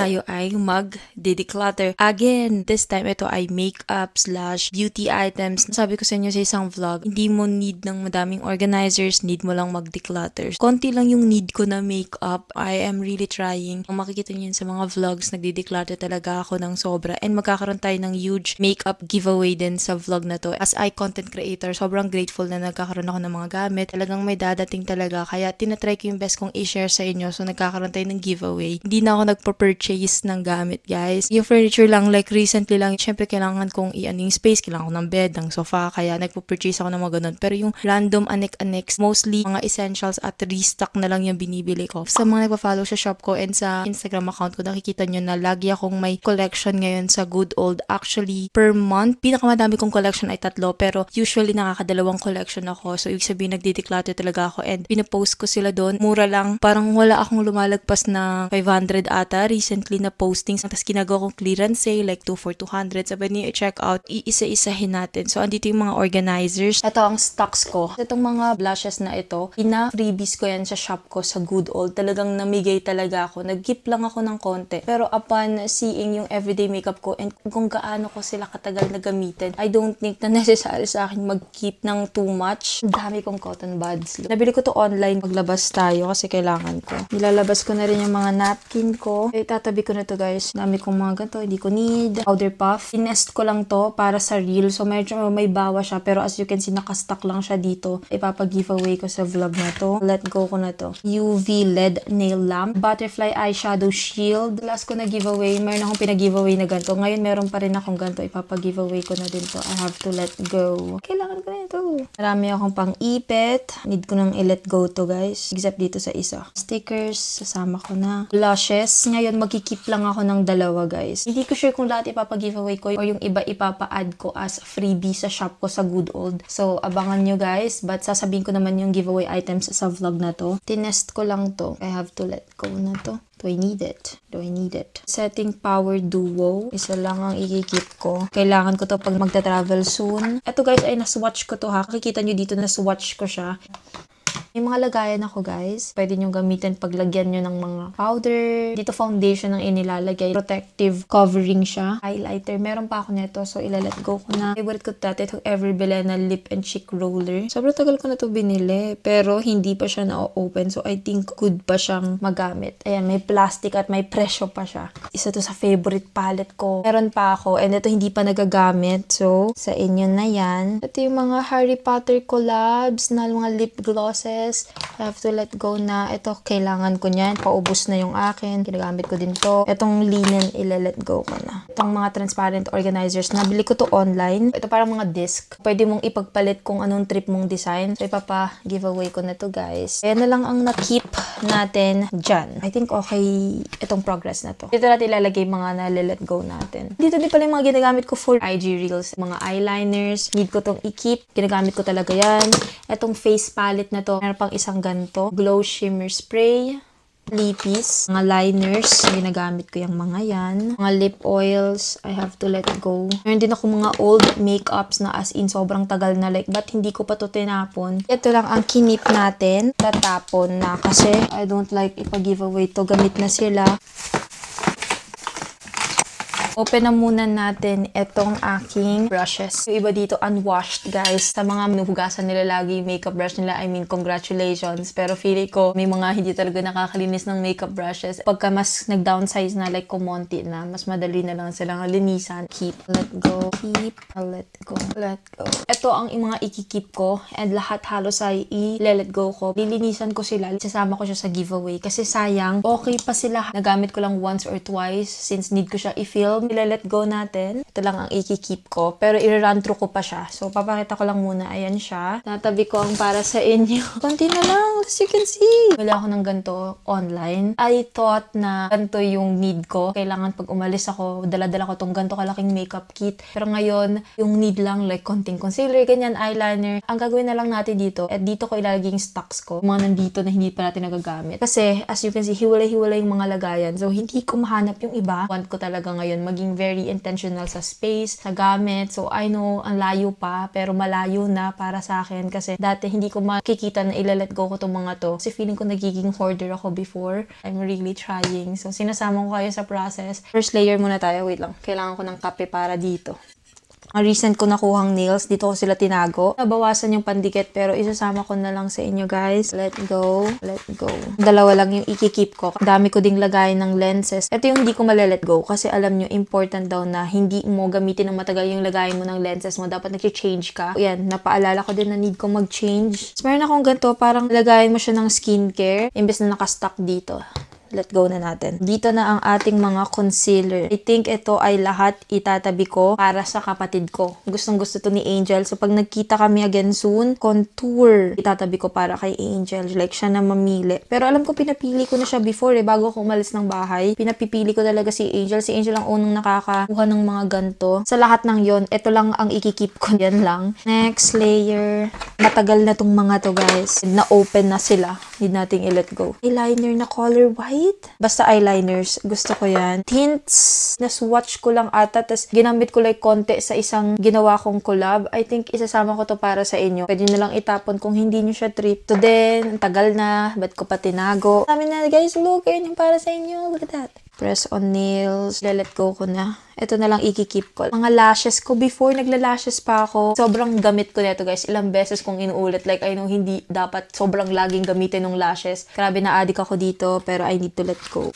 tayo ay mag-declutter. Again, this time ito ay makeup / beauty items. Sabi ko sa inyo sa isang vlog, hindi mo need ng madaming organizers, need mo lang mag-declutter. Konti lang yung need ko na makeup. I am really trying. Ang makikita niyo sa mga vlogs, nagde-declutter talaga ako ng sobra. And magkakaroon tayo ng huge makeup giveaway din sa vlog na to. As I content creator, sobrang grateful na nagkakaroon ako ng mga gamit. Talagang may dadating talaga. Kaya tinatry ko yung best kong i-share sa inyo. So nagkakaroon tayo ng giveaway. Hindi na ako nagpo-purchase ng gamit, guys. Yung furniture lang, like recently lang, syempre kailangan kong i-ano yung space. Kailangan ko ng bed, ng sofa. Kaya nagpo-purchase ako ng mga ganun. Pero yung random anek-anex, mostly mga essentials at restock na lang yung binibili ko. Sa mga nagpa-follow sa shop ko and sa Instagram account ko, nakikita nyo na lagi akong may collection ngayon sa Good Old. Actually, per month, pinakamadami kong collection ay 3, pero usually nakakadalawang collection ako. So, ibig sabihin, nagde-declutter talaga ako and pinapost ko sila doon. Mura lang. Parang wala akong lumalagpas na 500 ata recently na postings. Tapos ginagawa kong clearance sale, like 2 for 200. Sabi niyo, i-check out, iisa-isahin natin. So, andito yung mga organizers. Ito ang stocks ko. Itong mga blushes na ito, ina-freebies ko yan sa shop ko sa Good Old. Talagang namigay talaga ako. Nag-keep lang ako ng konti. Pero upon seeing yung everyday makeup ko and kung gaano ko sila katagal na gamitin, I don't think na necessary sa akin mag-keep ng too much. Dami kong cotton buds. Nabili ko to online paglabas tayo kasi kailangan ko. Nilalabas ko na rin yung mga napkin ko. Itatabi ko na to, guys. Dami kong mga ganito. Hindi ko need. Powder puff. Finest ko lang to para sa reel. So medyo may bawa siya. Pero as you can see, nakastock lang siya dito. Ipapag-giveaway ko sa vlog na to. Let go ko na to. UV LED nail lamp. Butterfly eyeshadow shield. Last ko na giveaway. Meron akong pinag-giveaway na ganito. Ngayon meron pa rin akong ganito. Ipapag-giveaway ko na din to. I have to let go. Kailangan ko na ito. Marami akong pang-ipit. Need ko nang i-let go to, guys. Except dito sa isa. Stickers. Sasama ko na. Blushes. Ngayon magkikip lang ako ng 2, guys. Hindi ko sure kung lahat ipapag-giveaway ko or yung iba ipapa-add ko as freebie sa shop ko sa Good Old. So, abangan nyo, guys. But sasabihin ko naman yung giveaway items sa vlog na to. Tinest ko lang to. I have to let go na to. Do I need it? Do I need it? Setting power duo. Isa lang ang ikikip ko. Kailangan ko to pag magta-travel soon. Ito, guys, ay naswatch ko to, ha. Makikita nyo dito na swatch ko siya. May mga lagayan ako, guys. Pwede nyo gamitin paglagyan nyo ng mga powder. Dito foundation ang inilalagay. Protective covering siya. Highlighter. Meron pa ako nito. So, ilalet go ko na. Favorite ko dati itong Ever Bilena Lip and Cheek Roller. Sobrang tagal ko na to binili. Pero, hindi pa siya na-open. So, I think good pa siyang magamit. Ayan, may plastic at may presyo pa siya. Isa to sa favorite palette ko. Meron pa ako. And ito hindi pa nagagamit. So, sa inyo na yan. Ito yung mga Harry Potter collabs na mga lip glosses. I have to let go na. Ito, kailangan ko niyan. Paubos na yung akin. Ginagamit ko din to. Itong linen, ila-let go ko na. Itong mga transparent organizers, nabili ko to online. Ito parang mga disc. Pwede mong ipagpalit kung anong trip mong design. So, ipapa-giveaway ko na to, guys. Ayan na lang ang na-keep natin dyan. I think okay itong progress na to. Dito natin ilalagay mga na-let go natin. Dito din pala yung mga ginagamit ko for IG reels. Mga eyeliners. Need ko tong i-keep. Ginagamit ko talaga yan. Itong face palette na to. Meron pang isang ganito. Glow Shimmer Spray. Lippies. Mga liners. Ginagamit ko yung mga yan. Mga lip oils. I have to let go. Meron din ako mga old makeups na as in sobrang tagal na, like, but hindi ko pa to tinapon. Ito lang ang kinip natin. Tatapon na kasi I don't like ipag-giveaway to. Gamit na sila. Open na muna natin itong aking brushes. Yung iba dito unwashed, guys. Sa mga minuhugasan nila lagi yung makeup brush nila, I mean, congratulations. Pero feeling ko, may mga hindi talaga nakakalinis ng makeup brushes. Pagka mas nag-downsize na, like kumonti na, mas madali na lang silang linisan. Keep, let go, keep, let go, let go. Ito ang mga ikikip ko and lahat halos ay i-let go ko. Lilinisan ko sila. Sasama ko siya sa giveaway kasi sayang, okay pa sila. Nagamit ko lang once or twice since need ko siya i-film. Ila-let go natin. Ito lang ang ikikip ko. Pero i-run through ko pa siya. So, papakita ko lang muna. Ayan siya. Natabi ko ang para sa inyo. Konti na lang. As you can see. Wala ako ng ganito online. I thought na ganito yung need ko. Kailangan pag umalis ako, dala-dala ko tong ganito kalaking makeup kit. Pero ngayon, yung need lang like konting concealer, ganyan, eyeliner. Ang gagawin na lang natin dito, at dito ko ilalagay yung stocks ko. Mga nandito na hindi pa natin nagagamit. Kasi, as you can see, hiwalay-hiwalay yung mga lagayan. So, hindi ko mahanap yung iba. Want ko talaga ngayon maging very intentional sa space, sa gamit. So, I know, ang layo pa, pero malayo na para sa akin kasi dati hindi ko makikita na ilalet go ko itong mga to. Kasi feeling ko nagiging hoarder ako before. I'm really trying. So, sinasama ko kayo sa process. First layer muna tayo. Wait lang. Kailangan ko ng kape para dito. Ang recent ko nakuhang nails, dito ko sila tinago. Nabawasan yung pandikit pero isasama ko na lang sa inyo guys. Let go. Let go. Dalawa lang yung ikikip ko. Dami ko ding lagay ng lenses. Ito yung hindi ko male-let go kasi alam nyo, important daw na hindi mo gamitin ng matagal yung lagay mo ng lenses mo. Dapat nag-change ka. Yan, napaalala ko din na need ko mag-change. So, meron akong ganito, parang lagayin mo siya ng skincare imbes na nakastock dito. Let go na natin. Dito na ang ating mga concealer. I think ito ay lahat itatabi ko para sa kapatid ko. Gustong gusto to ni Angel. So, pag nagkita kami again soon, contour itatabi ko para kay Angel. Like, siya na mamili. Pero alam ko, pinapili ko na siya before bago ako umalis ng bahay. Pinapipili ko talaga si Angel. Si Angel ang unang nakakakuha ng mga ganto. Sa lahat ng yon, ito lang ang ikikip ko. Yan lang. Next layer. Matagal na tong mga to, guys. Na-open na sila. Need nating i-let go. Eyeliner na color white. Basta eyeliners. Gusto ko yan. Tints. Na-swatch ko lang ata. Tapos ginamit ko like konti sa isang ginawa kong collab. I think isasama ko to para sa inyo. Pwede na lang itapon kung hindi nyo siya trip. To din. Tagal na. Ba't ko pa tinago? Sabi na, guys, look. Yan yung para sa inyo. Look at that. Press on nails. Let go ko na. Ito na lang ikikip ko. Mga lashes ko. Before, nagla-lashes pa ako. Sobrang gamit ko nito, guys. Ilang beses kong inuulit. Like, I know, hindi dapat sobrang laging gamitin ng lashes. Grabe na addict ako dito. Pero I need to let go.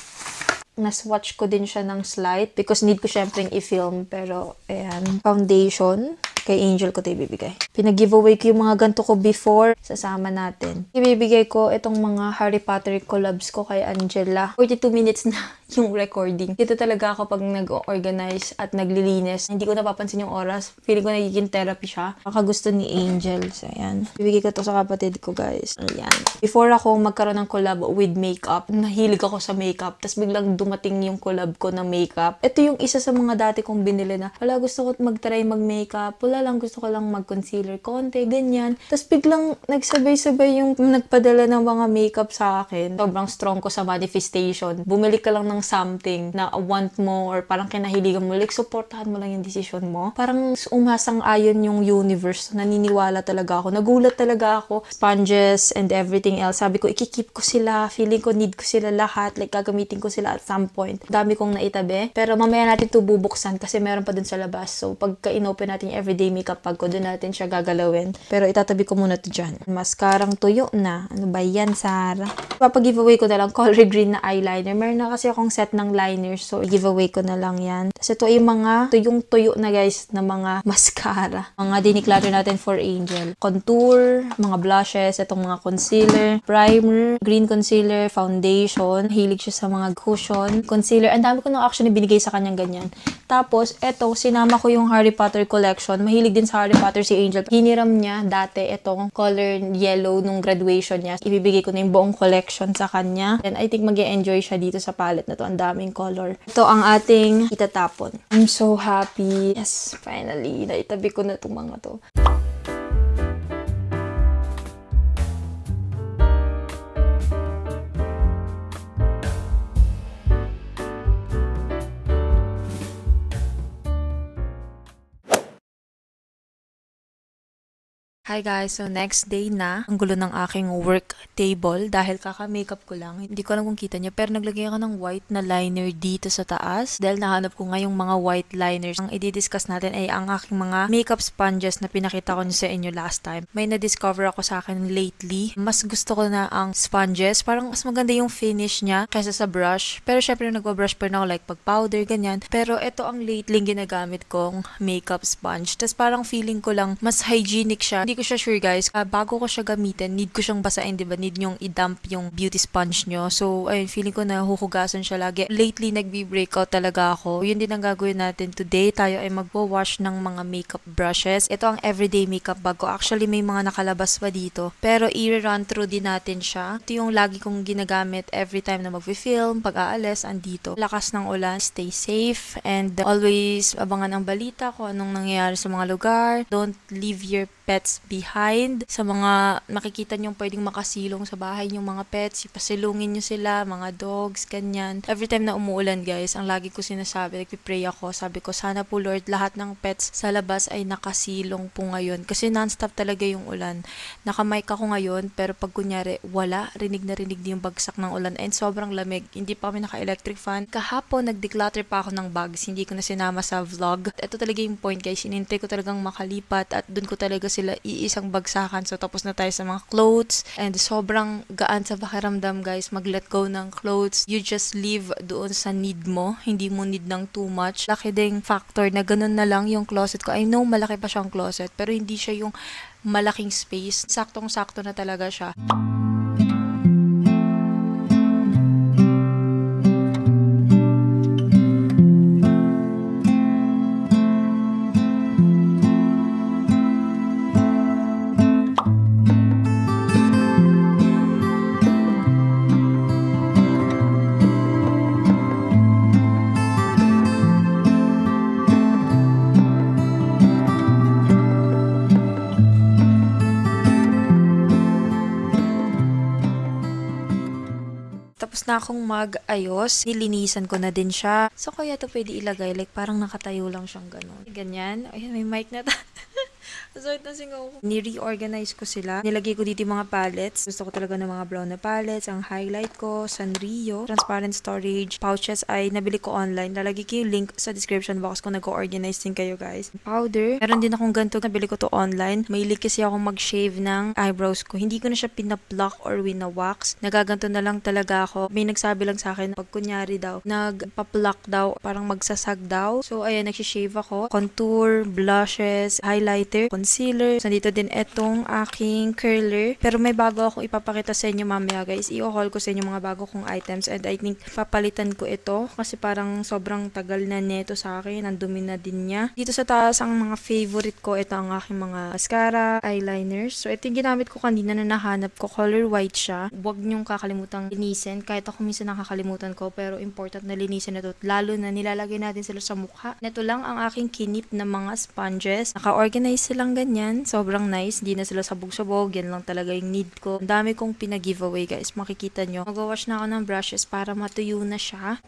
Na-swatch ko din siya ng slight. Because need ko syempre i-film. Pero, ayan. Foundation. Kay Angel ko ito ibibigay. Pinag-giveaway ko yung mga ganito ko before. Sasama natin. Ibibigay ko itong mga Harry Potter collabs ko kay Angela. 42 minutes na yung recording. Dito talaga ako pag nag-organize at naglilinis. Hindi ko napapansin yung oras. Feeling ko nagiging therapy siya. Makagusto ni Angel. So, ayan. Ibigay ko to sa kapatid ko, guys. Ayan. Before ako magkaroon ng collab with makeup, nahilig ako sa makeup. Tapos biglang dumating yung collab ko na makeup. Ito yung isa sa mga dati kong binili na, wala, gusto ko mag-try mag-makeup. Wala lang, gusto ko lang mag-concealer konti, ganyan. Tapos biglang nagsabay-sabay yung nagpadala ng mga makeup sa akin. Sobrang strong ko sa manifestation. Bumili ka lang ng something na want mo or parang kinahiligan mo. Like, supportahan mo lang yung decision mo. Parang umasang ayon yung universe. Naniniwala talaga ako. Nagulat talaga ako. Sponges and everything else. Sabi ko, ikikip ko sila. Feeling ko need ko sila lahat. Like, gagamitin ko sila at some point. Dami kong naitabi. Pero mamaya natin ito bubuksan kasi meron pa dun sa labas. So, pagka inopen natin yung everyday makeup bag ko, dun natin siya gagalawin. Pero itatabi ko muna to dyan. Mascarang tuyo na. Ano ba yan, Sarah? Papag-giveaway ko na lang color green na eyeliner. Meron na kasi akong set ng liners. So, i-giveaway ko na lang yan. Kasi ito ay mga tuyong-tuyo na, guys, na mga mascara. Mga diniclutter natin for Angel. Contour, mga blushes, itong mga concealer, primer, green concealer, foundation. Hilig siya sa mga cushion, concealer. Ang dami ko nung actually binigay sa kanyang ganyan. Tapos, eto, sinama ko yung Harry Potter collection. Mahilig din sa Harry Potter si Angel. Hiniram niya dati itong color yellow nung graduation niya. Ibibigay ko na yung buong collection sa kanya. And I think mag-e-enjoy siya dito sa palette na to. Ang daming color. Ito ang ating itatapon. I'm so happy. Yes, finally. Naitabi ko na itong mga to. Hi guys, so next day na, ang gulo ng aking work table dahil kaka-makeup ko lang. Hindi ko alam kung kita niya pero naglagay ako ng white na liner dito sa taas dahil nahanap ko nga yung mga white liners. Ang i-discuss natin ay ang aking mga makeup sponges na pinakita ko sa inyo last time. May na-discover ako sa akin lately. Mas gusto ko na ang sponges. Parang mas maganda yung finish niya kaysa sa brush. Pero syempre nagpa-brush pa na ako like pag powder, ganyan. Pero ito ang lately ginagamit kong makeup sponge. Tapos parang feeling ko lang mas hygienic siya. Hindi ko siya sure, guys. Bago ko siya gamitin, need ko siyang basain, diba? Need nyong i-dump yung beauty sponge nyo. So, ayun, feeling ko na huhugasan siya lagi. Lately, nagbi-breakout talaga ako. Yun din ang gagawin natin today. Tayo ay magwa-wash ng mga makeup brushes. Ito ang everyday makeup bag ko. Actually, may mga nakalabas pa dito. Pero, i-run through din natin siya. Ito yung lagi kong ginagamit every time na mag-film, pag-aalis, andito. Lakas ng ulan, stay safe, and always abangan ang balita kung anong nangyayari sa mga lugar. Don't leave your pets behind. Sa mga makikita nyo pwedeng makasilong sa bahay yung mga pets, ipasilungin nyo sila, mga dogs, ganyan. Every time na umuulan guys, ang lagi ko sinasabi, nagpipray ako, sabi ko sana po Lord, lahat ng pets sa labas ay nakasilong po ngayon. Kasi non-stop talaga yung ulan. Nakamic ako ngayon, pero pag kunyari wala, rinig na rinig yung bagsak ng ulan and sobrang lamig. Hindi pa kami naka-electric fan. Kahapon, nag-declutter pa ako ng bags, hindi ko na sinama sa vlog. Ito talaga yung point guys, inintay ko talagang makalipat at dun ko talaga sila iisang bagsakan. So tapos na tayo sa mga clothes and sobrang gaan sa pakiramdam guys, mag-let go ng clothes. You just live doon sa need mo, hindi mo need ng too much. Laki ding factor na ganun na lang yung closet ko. I know malaki pa siyang closet pero hindi siya yung malaking space. Saktong-sakto na talaga siya. Tapos na akong mag-ayos. Nilinisan ko na din siya. So, kaya to pwede ilagay. Like, parang nakatayo lang siyang gano'n. Ganyan. Ayun, may mic na Sorry na singaw ko. Ni-reorganize ko sila. Nilagay ko dito yung mga palettes. Gusto ko talaga ng mga brown na palettes. Ang highlight ko, Sanrio. Transparent storage. Pouches ay nabili ko online. Lalagay ko yung link sa description box kung nag-organize din kayo guys. Powder. Meron din akong ganito. Nabili ko to online. Mahilig kasi ako mag-shave ng eyebrows ko. Hindi ko na siya pinapluck or wina-wax. Nagaganto na lang talaga ako. May nagsabi lang sa akin, pag kunyari daw, nagpa-pluck daw, parang magsasag daw. So, ayan, nagsishave ako. Contour, blushes, highlighter, concealer. So, nandito din etong aking curler. Pero may bago akong ipapakita sa inyo mamaya guys. I-haul ko sa inyo mga bago kong items and I think papalitan ko ito kasi parang sobrang tagal na neto sa akin. Ang dumi na din niya. Dito sa taas ang mga favorite ko. Ito ang aking mga mascara, eyeliners. So, ito yung ginamit ko kanina na nahanap ko. Color white siya. Huwag niyong kakalimutang linisin. Kahit ako minsan nakakalimutan ko pero important na linisin na ito. Lalo na nilalagay natin sila sa mukha. Ito lang ang aking kinip na mga sponges. Naka-organize silang ganyan. Sobrang nice. Hindi na sila sabog-sabog. Yan lang talaga yung need ko. Ang dami kong pinag-giveaway guys. Makikita nyo. Mag-wash na ako ng brushes para matuyo na siya.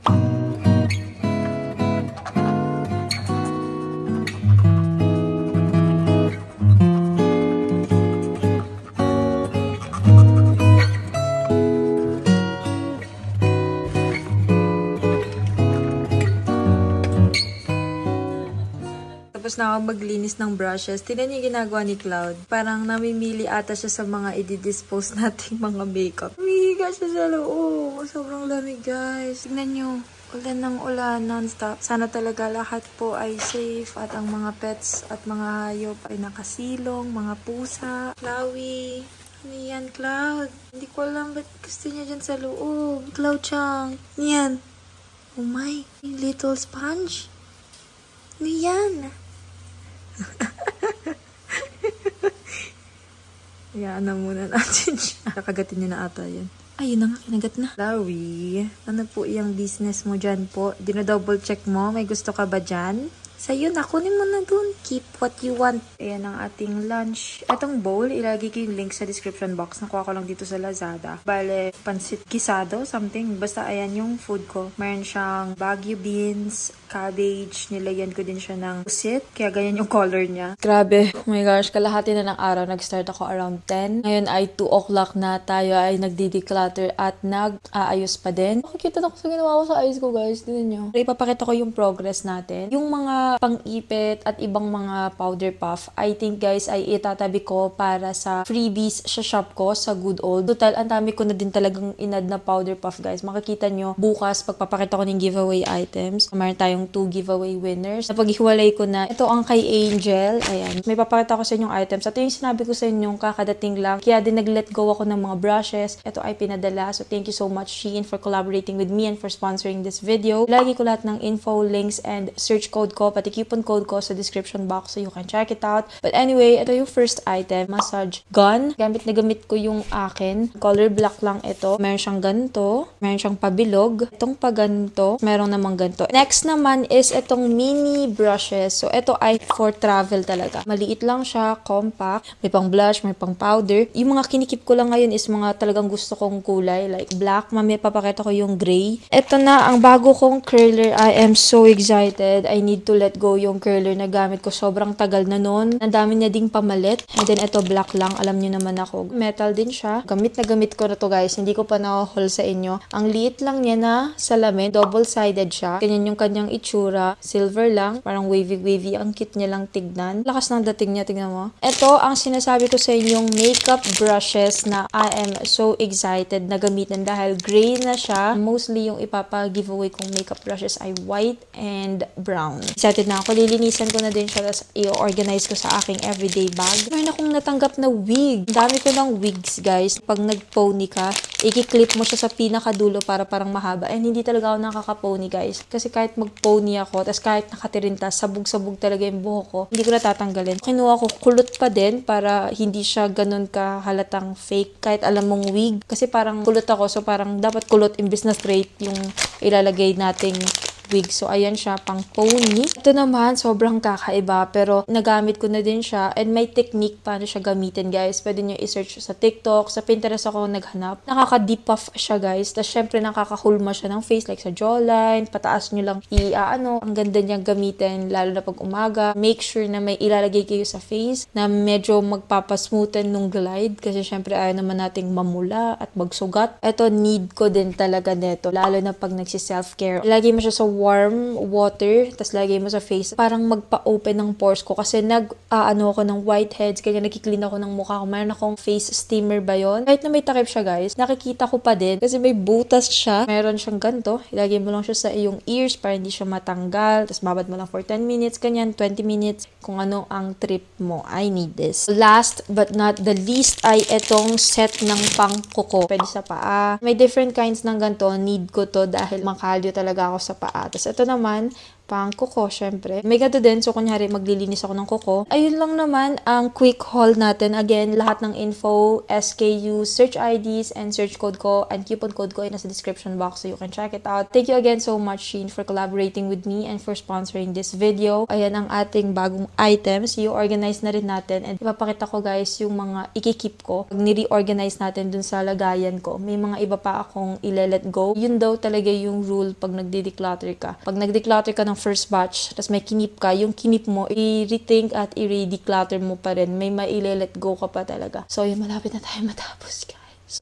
Tapos na ako maglinis ng brushes. Tignan niyo yung ginagawa ni Cloud. Parang namimili ata siya sa mga i-dispose nating mga makeup. Umihiga siya sa loob. Sobrang lamig guys. Tignan niyo. Ulan ng ulan non-stop. Sana talaga lahat po ay safe at ang mga pets at mga hayop ay nakasilong, mga pusa. Chloe. Ano yan, Cloud? Hindi ko alam ba't gusto niya dyan sa loob. Cloud Chang. Ano yan? Oh my. Little sponge. Ano yan? Hayaan na muna natin siya. Kakagatin niya na ata yan. Ayun na nga, kinagat na. Chloe, ano po yung business mo dyan po? Dino-double check mo? May gusto ka ba dyan? Sa'yo na, kunin mo na dun. Keep what you want. Ayan ang ating lunch. Itong bowl, ilagay ko yung link sa description box. Nakuha ko lang dito sa Lazada. Bale, pansit gisado, something. Basta ayan yung food ko. Mayroon siyang Baguio beans, cabbage. Nilagyan ko din siya ng pusit. Kaya ganyan yung color niya. Grabe. Oh my gosh, kalahati na ng araw. Nag-start ako around 10. Ngayon ay 2 o'clock na. Tayo ay nagdi-declutter at nag-aayos pa din. Nakikita na ko sa ginawa ko sa eyes ko guys. Tignan nyo. Ipapakita ko yung progress natin. Yung mga pang-ipit at ibang mga powder puff, I think guys ay itatabi ko para sa freebies sa shop ko sa Good Old. Total, ang dami ko na din talagang inad na powder puff guys. Makikita nyo bukas pagpapakita ko ng giveaway items. Mayroon tayong 2 giveaway winners. Napag-iwalay ko na. Ito ang kay Angel. Ayan. May papakita ko sa inyong items. Ito yung sinabi ko sa inyong kakadating lang. Kaya din nag-let go ako ng mga brushes. Ito ay pinadala. So thank you so much Shein for collaborating with me and for sponsoring this video. Lagi ko lahat ng info, links, and search code ko pati coupon code ko sa description box so you can check it out. But anyway, ito yung first item, massage gun. Gamit na gamit ko yung akin. Color black lang ito. Meron siyang ganito. Meron siyang pabilog. Itong paganto, meron namang ganto. Next naman is itong mini brushes. So, ito ay for travel talaga. Maliit lang siya, compact. May pang blush, may pang powder. Yung mga kinikip ko lang ngayon is mga talagang gusto kong kulay. Like black. Mamaya papakita ko yung gray. Ito na, ang bago kong curler. I am so excited. I need to let go yung curler na gamit ko. Sobrang tagal na nun. Ang dami niya ding pamalit. And then, ito black lang. Alam niyo naman ako. Metal din siya. Gamit na gamit ko na to guys. Hindi ko pa na-haul sa inyo. Ang liit lang niya na salamin. Double-sided siya. Ganyan yung kanyang itsura. Silver lang. Parang wavy-wavy. Ang cute niya lang tignan. Lakas ng dating niya. Tignan mo. Ito, ang sinasabi ko sa inyong makeup brushes na I am so excited na gamitin dahil gray na siya. Mostly yung ipapa-giveaway kong makeup brushes ay white and brown. Excited na ako. Lilinisan ko na din siya. Tapos i-organize ko sa aking everyday bag. Meron akong natanggap na wig. Ang dami ko ng wigs, guys. Pag nag-pony ka, i-clip mo siya sa pinakadulo para parang mahaba. And hindi talaga ako nakaka-pony, guys. Kasi kahit mag-pony ako, tas kahit nakatirinta, sabog-sabog talaga yung buhok ko, hindi ko na tatanggalin. Kinuha ko kulot pa din para hindi siya ganun ka halatang fake kahit alam mong wig. Kasi parang kulot ako, so parang dapat kulot imbis na straight yung ilalagay nating wig. So, ayan siya, pang pony. Ito naman, sobrang kakaiba, pero nagamit ko na din siya. And may technique paano siya gamitin, guys. Pwede nyo i-search sa TikTok. Sa Pinterest ako naghanap. Nakaka-deep puff siya, guys. Tapos, syempre, nakakahulma siya ng face, like sa jawline. Pataas nyo lang ang ganda niyang gamitin, lalo na pag umaga. Make sure na may ilalagay kayo sa face na medyo magpapasmoothen nung glide. Kasi, syempre, ayaw naman nating mamula at magsugat. Ito, need ko din talaga neto. Lalo na pag nagsi-self-care. Ilagay mo siya sa warm water, tas lagay mo sa face. Parang magpa-open ng pores ko kasi ako ng whiteheads, kaya nagki-clean ako ng mukha ko. Mayroon akong face steamer ba yun? Kahit na may takip siya, guys, nakikita ko pa din kasi may butas siya. Meron siyang ganito. Ilagay mo lang siya sa iyong ears para hindi siya matanggal. Tas babad mo lang for 10 minutes, kanyan, 20 minutes. Kung ano ang trip mo. I need this. Last but not the least ay itong set ng pang-kuko. Pwede sa paa. May different kinds ng ganito. Need ko to dahil makalyo talaga ako sa paa. Tapos ito naman, pang kuko, syempre. May ganito din, so kunyari maglilinis ako ng kuko. Ayun lang naman ang quick haul natin. Again, lahat ng info, SKU, search IDs, and search code ko, and coupon code ko ay nasa description box so you can check it out. Thank you again so much, Shein, for collaborating with me and for sponsoring this video. Ayan ang ating bagong items. I-organize na rin natin, and ipapakita ko, guys, yung mga ikikip ko. Pag ni-reorganize natin dun sa lagayan ko, may mga iba pa akong ile-let go. Yun daw talaga yung rule pag nagde-declutter ka. Pag nag-declutter ka ng first batch, tapos may kinip ka, yung kinip mo, i-rethink at i-declutter mo pa rin. May maile-let go ka pa talaga. So, yun, malapit na tayo matapos, guys.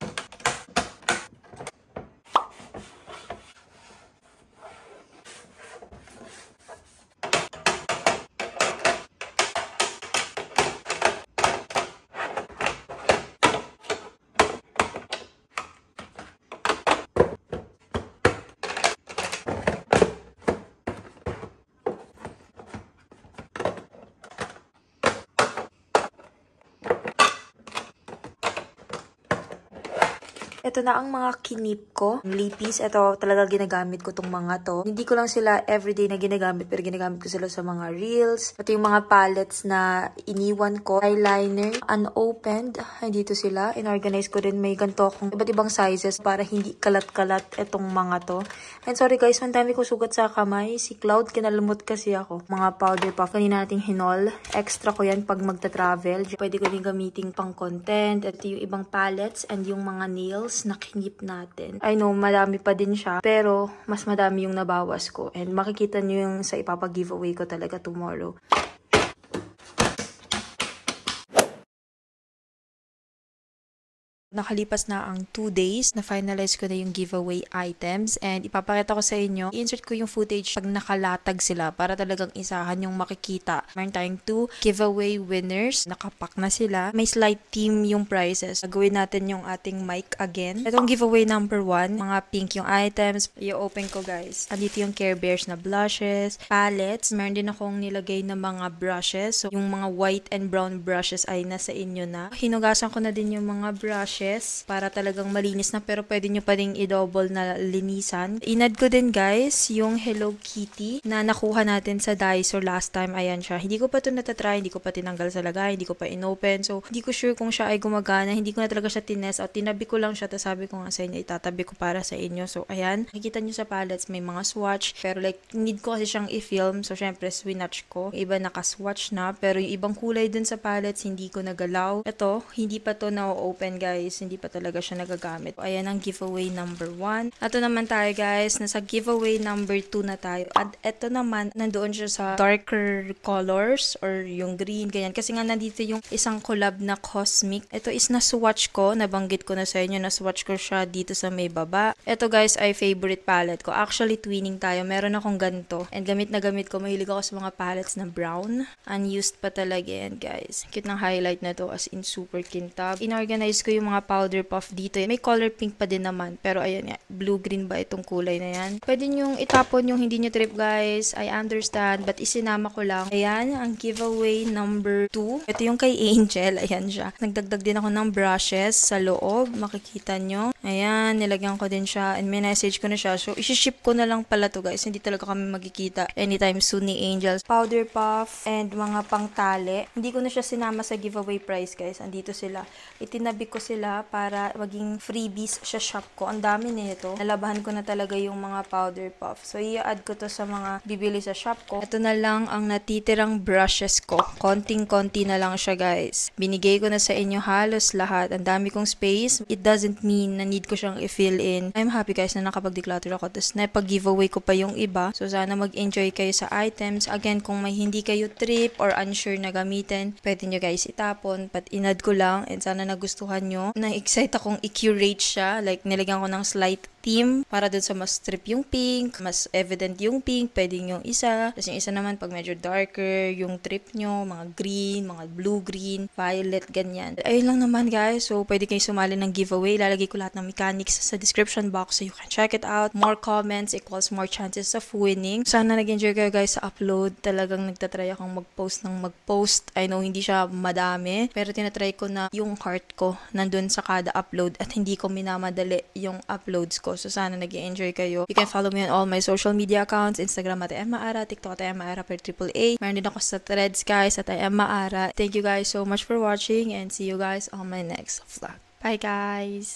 Ito na ang mga kinip ko. Lipis, ito talaga ginagamit ko tong mga to. Hindi ko lang sila everyday na ginagamit, pero ginagamit ko sila sa mga reels. Ito yung mga palettes na iniwan ko. Eyeliner, unopened. Ay, dito sila. Inorganize ko din. May ganito akong iba't ibang sizes para hindi kalat-kalat itong mga to. And sorry guys, ang dami ko sugat sa kamay. Si Cloud, kinalumot kasi ako. Mga powder puff. Kanina nating hinol. Extra ko yan pag magta-travel. Pwede ko din gamitin pang content. Ito yung ibang palettes and yung mga nails na kinip natin. I know, madami pa din siya, pero mas madami yung nabawas ko. And makikita nyo yung sa ipapag-giveaway ko talaga tomorrow. Nakalipas na ang 2 days, na-finalize ko na yung giveaway items and ipapakita ko sa inyo, i-insert ko yung footage pag nakalatag sila para talagang isahan yung makikita. Meron tayong 2 giveaway winners, nakapack na sila. May slight team yung prizes. Gagawin natin yung ating mic again. Itong giveaway number 1, mga pink yung items. I-open ko, guys. Andito yung Care Bears na blushes, palettes. Meron din akong nilagay na mga brushes. So, yung mga white and brown brushes ay nasa inyo na. Hinugasan ko na din yung mga brushes. brushes para talagang malinis na, pero pwede nyo pa rin i-double na linisan. Inad ko din guys yung Hello Kitty na nakuha natin sa Daiso last time. Ayan siya. Hindi ko pa ito natatry, hindi ko pa tinanggal sa lagay, hindi ko pa inopen. So, hindi ko sure kung siya ay gumagana. Hindi ko na talaga siya tinest out. Tinabi ko lang siya, tapos sabi ko nga sa inyo, itatabi ko para sa inyo. So, ayan. Nakikita nyo sa palettes, may mga swatch. Pero like, need ko kasi siyang i-film. So, syempre, swinatch ko. Yung iba naka-swatch na. Pero yung ibang kulay dun sa palettes, hindi ko nagalaw. Ito, hindi pa to na-open guys. Hindi pa talaga siya nagagamit. Ayan ang giveaway number 1. Ito naman tayo guys. Nasa giveaway number 2 na tayo. At ito naman, nandoon siya sa darker colors or yung green, ganyan. Kasi nga nandito yung isang collab na Cosmic. Ito is na-swatch ko. Nabanggit ko na sa inyo. Na-swatch ko siya dito sa may baba. Ito guys ay favorite palette ko. Actually, twinning tayo. Meron akong ganito. And gamit na gamit ko. Mahilig ako sa mga palettes na brown. Unused pa talaga yan guys. Cute ng highlight na to, as in super kintab. Inorganize ko yung mga powder puff dito. May color pink pa din naman. Pero ayan nga, blue-green ba itong kulay na yan? Pwede nyong itapon yung hindi nyo trip guys. I understand. But isinama ko lang. Ayan, ang giveaway number 2. Ito yung kay Angel. Ayan siya. Nagdagdag din ako ng brushes sa loob. Makikita nyo. Ayan, nilagyan ko din siya. And message ko na siya. So, isi-ship ko na lang pala to guys. Hindi talaga kami magkikita anytime soon ni Angel. Powder puff and mga pangtali. Hindi ko na siya sinama sa giveaway price guys. Andito sila. Itinabi ko sila para maging freebies sa shop ko. Ang dami nito. Nalabahan ko na talaga yung mga powder puff. So, i-add ko to sa mga bibili sa shop ko. Ito na lang ang natitirang brushes ko. Konting-konti na lang siya guys. Binigay ko na sa inyo halos lahat. Ang dami kong space. It doesn't mean na need ko siyang i-fill in. I'm happy guys na nakapag-declutter ako. Tapos napag-giveaway ko pa yung iba. So, sana mag-enjoy kayo sa items. Again, kung may hindi kayo trip or unsure na gamitin, pwede nyo guys itapon. But inad ko lang and sana nagustuhan nyo. Na-excite akong i-curate siya. Like, nilagyan ko ng slight theme para dun sa mas strip yung pink, mas evident yung pink, pwedeng yung isa. Tapos yung isa naman, pag medyo darker, yung trip nyo, mga green, mga blue-green, violet, ganyan. Ayun lang naman guys. So, pwede kayo sumali ng giveaway. Lalagay ko lahat ng mechanics sa description box so you can check it out. More comments equals more chances of winning. Sana nag-enjoy kayo guys sa upload. Talagang nagtatry akong mag-post ng mag-post. I know, hindi siya madami, pero tinatry ko na yung heart ko nandun sa kada upload at hindi ko minamadali yung uploads ko. So, sana nag-enjoy kayo. You can follow me on all my social media accounts. Instagram at Emmaara, TikTok at Emmaara per AAA. Meron din ako sa Threads guys at Emmaara. Thank you guys so much for watching and see you guys on my next vlog. Bye guys!